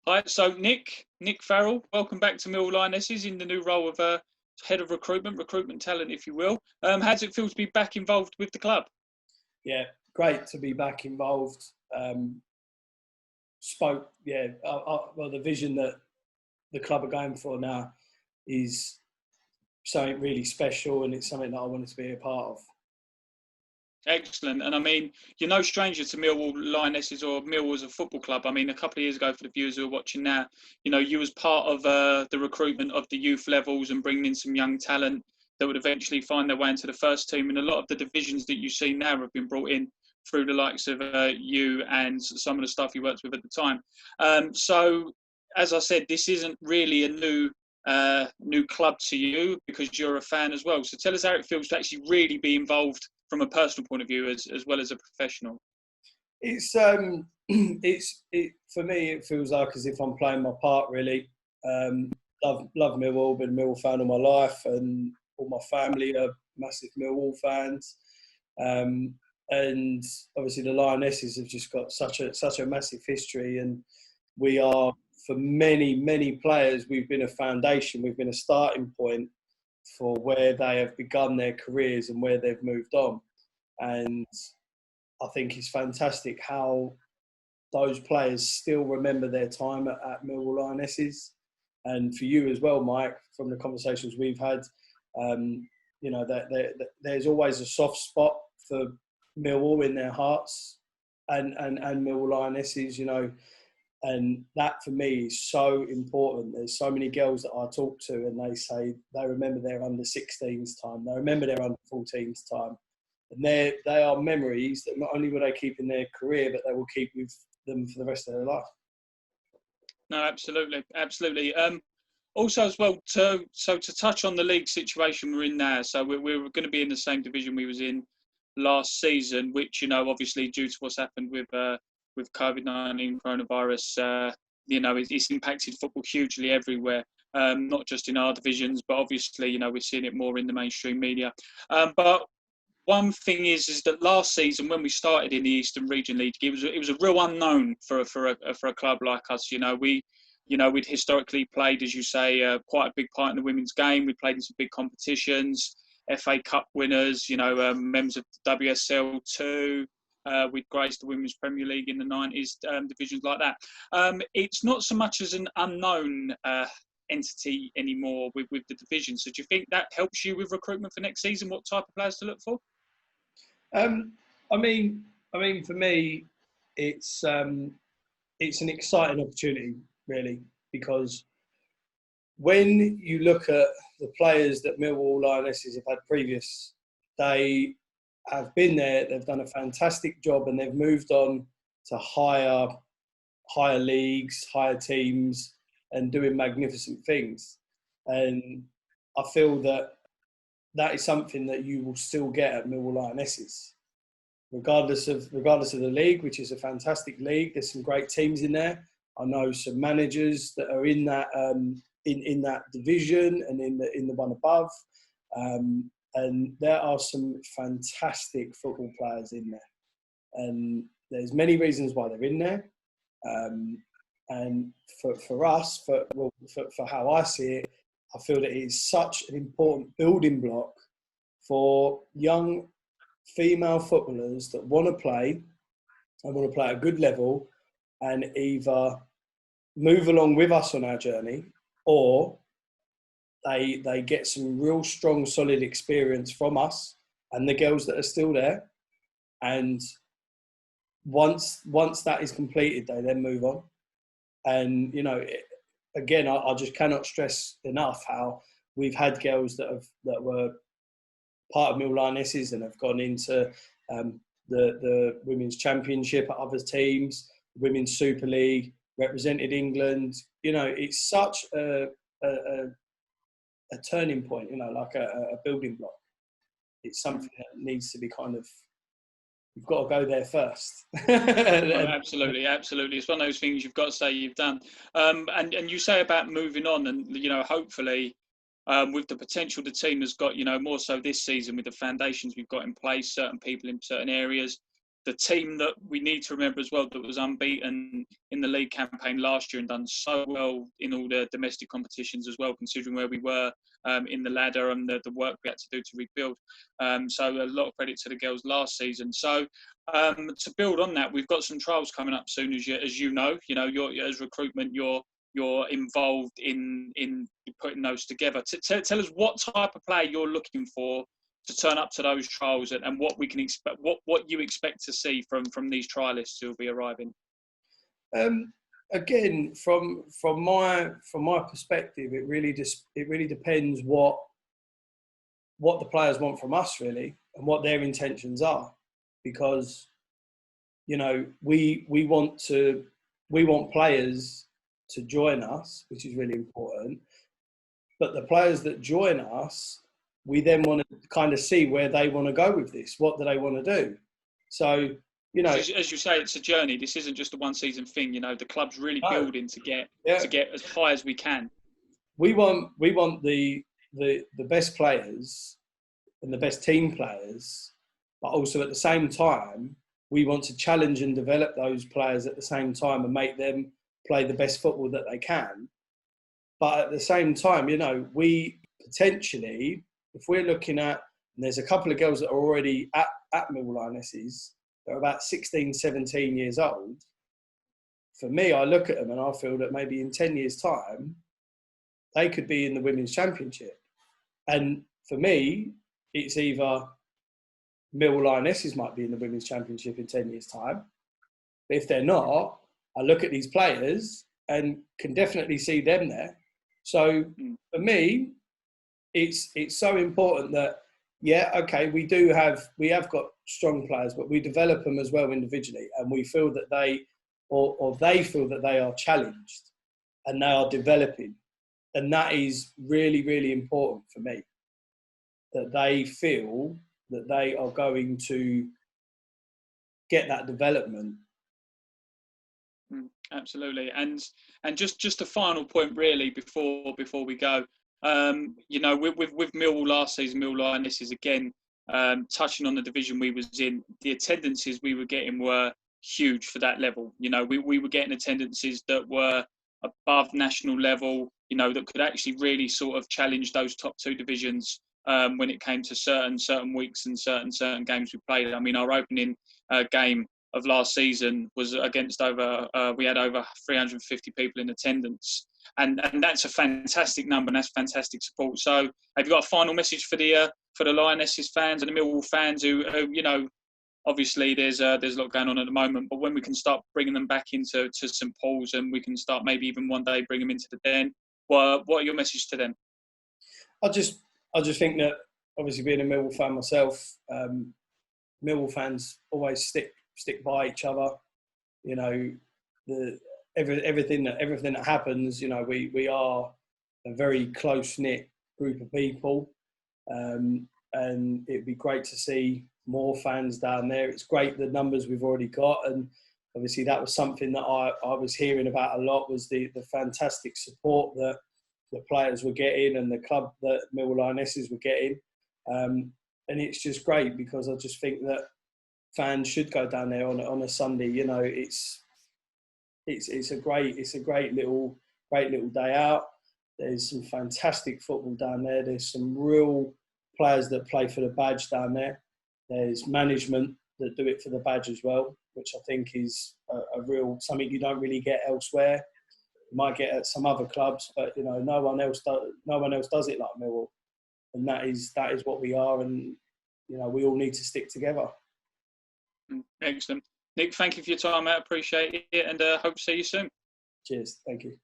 Hi, so Nick Farrell, welcome back to Millwall Lionesses in the new role of head of recruitment talent, if you will. How does it feel to be back involved with the club? Yeah, great to be back involved. Well, the vision that the club are going for now is something really special, and it's something that I wanted to be a part of. Excellent. And I mean, you're no stranger to Millwall Lionesses or Millwall as a football club. I mean, a couple of years ago, for the viewers who are watching now, you was part of the recruitment of the youth levels and bringing in some young talent that would eventually find their way into the first team. And a lot of the divisions that you see now have been brought in through the likes of you and some of the staff you worked with at the time. So, as I said, this isn't really a new club to you because you're a fan as well. So tell us how it feels to actually really be involved from a personal point of view as well as a professional. It's for me. It feels like as if I'm playing my part. Really, love Millwall. Been a Millwall fan all my life, and all my family are massive Millwall fans. And obviously the Lionesses have just got such a massive history, and we are, for many players, we've been a foundation, we've been a starting point for where they have begun their careers and where they've moved on. And I think it's fantastic how those players still remember their time at Millwall Lionesses. And for you as well, Mike, from the conversations we've had, that there's always a soft spot for Millwall in their hearts and Millwall Lionesses, and that for me is so important. There's so many girls that I talk to and they say they remember their under 16s time, they remember their under 14s time. And they are memories that not only will they keep in their career, but they will keep with them for the rest of their life. No, absolutely. Also, as well, to touch on the league situation we're in now. So we're going to be in the same division we was in last season, which, obviously due to what's happened with COVID-19 coronavirus, it's impacted football hugely everywhere. Not just in our divisions, but obviously, we're seeing it more in the mainstream media. But one thing is that last season when we started in the Eastern Region League, it was a real unknown for a club like us. We'd historically played, as you say, quite a big part in the women's game. We played in some big competitions, FA Cup winners, members of WSL 2. We'd graced the Women's Premier League in the 90s, divisions like that. It's not so much as an unknown entity anymore with the division. So do you think that helps you with recruitment for next season? What type of players to look for? I mean, for me, it's an exciting opportunity, really, because when you look at the players that Millwall Lionesses have had previous, they have been there, they've done a fantastic job, and they've moved on to higher leagues, higher teams, and doing magnificent things. And I feel that is something that you will still get at Millwall Lionesses, regardless of the league, which is a fantastic league. There's some great teams in there. I know some managers that are in that in that division and in the one above, and there are some fantastic football players in there. And there's many reasons why they're in there. And for us, for how I see it, I feel that it is such an important building block for young female footballers that want to play and want to play at a good level and either move along with us on our journey, or they get some real strong, solid experience from us and the girls that are still there. And once that is completed, they then move on. And, again, I just cannot stress enough how we've had girls that were part of Millwall Lionesses and have gone into the Women's Championship at other teams, Women's Super League, represented England. It's such a turning point, like a building block. It's something that needs to be kind of, you've got to go there first. Absolutely. It's one of those things you've got to say you've done. And you say about moving on, and hopefully with the potential the team has got, more so this season with the foundations we've got in place, certain people in certain areas, the team that we need to remember as well, that was unbeaten in the league campaign last year and done so well in all the domestic competitions as well, considering where we were in the ladder and the work we had to do to rebuild. So a lot of credit to the girls last season. So to build on that, we've got some trials coming up soon, as you know. You're as recruitment, you're involved in putting those together. Tell us what type of player you're looking for to turn up to those trials, and what we can expect, what you expect to see from these trialists who will be arriving. Again, from my perspective, it really depends what the players want from us, really, and what their intentions are, because we want players to join us, which is really important. But the players that join us, we then want to kind of see where they want to go with this. What do they want to do? So, as you say, it's a journey. This isn't just a one-season thing. The club's really building to get as high as we can. We want the best players and the best team players, but also at the same time, we want to challenge and develop those players at the same time and make them play the best football that they can. But at the same time, we potentially, if we're looking at, and there's a couple of girls that are already at Millwall Lionesses, they're about 16, 17 years old. For me, I look at them and I feel that maybe in 10 years' time, they could be in the Women's Championship. And for me, it's either Millwall Lionesses might be in the Women's Championship in 10 years' time. But if they're not, I look at these players and can definitely see them there. So for me, it's so important that, we have got strong players, but we develop them as well individually, and we feel that they feel that they are challenged and they are developing. And that is really, really important for me, that they feel that they are going to get that development. Absolutely. And just a final point really before we go. With Millwall last season, Millwall Lionesses again, touching on the division we was in, the attendances we were getting were huge for that level. We were getting attendances that were above national level, that could actually really sort of challenge those top two divisions when it came to certain weeks and certain games we played. I mean, our opening game of last season was against we had over 350 people in attendance, and that's a fantastic number, and that's fantastic support. So have you got a final message for the Lionesses fans and the Millwall fans who obviously there's a lot going on at the moment, but when we can start bringing them back into St Paul's, and we can start maybe even one day bring them into the Den, what are your message to them? I just think that, obviously being a Millwall fan myself, Millwall fans always stick by each other. Everything that happens, we are a very close-knit group of people, and it'd be great to see more fans down there. It's great the numbers we've already got, and obviously that was something that I was hearing about a lot, was the fantastic support that the players were getting and the club that Millwall Lionesses were getting, and it's just great, because I just think that fans should go down there on a Sunday. It's a great little day out. There's some fantastic football down there. There's some real players that play for the badge down there. There's management that do it for the badge as well, which I think is a real something you don't really get elsewhere. You might get at some other clubs, but no one else does it like Millwall, and that is what we are, and we all need to stick together. Excellent. Nick, thank you for your time, mate. I appreciate it, and hope to see you soon. Cheers. Thank you.